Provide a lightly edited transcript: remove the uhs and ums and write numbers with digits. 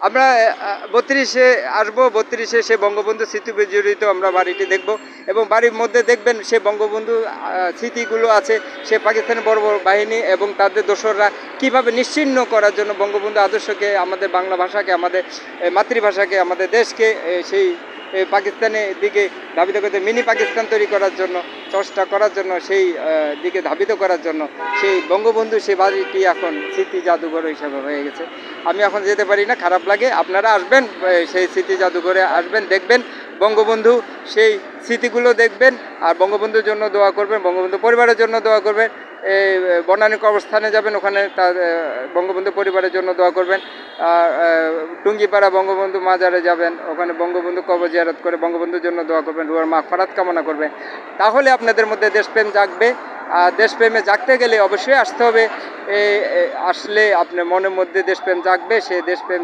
আমরা 32-এ আসবো, 32-এ সে বঙ্গবন্ধু স্মৃতি বিজড়িত আমরা বাড়িটি দেখব এবং বাড়ির মধ্যে দেখবেন সে বঙ্গবন্ধু স্মৃতিগুলো আছে, সে পাকিস্তানের বড় বড় বাহিনী এবং তাদের দোসররা কীভাবে নিশ্চিহ্ন করার জন্য বঙ্গবন্ধু আদর্শকে, আমাদের বাংলা ভাষাকে, আমাদের মাতৃভাষাকে, আমাদের দেশকে সেই পাকিস্তানের দিকে ধাবিত করতে, মিনি পাকিস্তান তৈরি করার জন্য চেষ্টা করার জন্য, সেই দিকে ধাবিত করার জন্য সেই বঙ্গবন্ধু সে বাড়িটি এখন স্মৃতি জাদুঘর হিসাবে হয়ে গেছে। আমি এখন যেতে পারি না, খারাপ লাগে। আপনারা আসবেন, সেই স্মৃতি জাদুঘরে আসবেন, দেখবেন বঙ্গবন্ধু সেই স্মৃতিগুলো দেখবেন আর বঙ্গবন্ধুর জন্য দোয়া করবেন, বঙ্গবন্ধু পরিবারের জন্য দোয়া করবেন। এই বনানী কবরস্থানে যাবেন, ওখানে তার বঙ্গবন্ধু পরিবারের জন্য দোয়া করবেন। আর টুঙ্গিপাড়া বঙ্গবন্ধু মাজারে যাবেন, ওখানে বঙ্গবন্ধু কবর জিয়ারত করে বঙ্গবন্ধুর জন্য দোয়া করবেন, রুয়ার মাগফিরাত কামনা করবেন। তাহলে আপনাদের মধ্যে দেশপ্রেম জাগবে। আর দেশপ্রেমে জাগতে গেলে অবশ্যই আসতে হবে। আসলে আপনার মনের মধ্যে দেশপ্রেম জাগবে, সেই দেশপ্রেম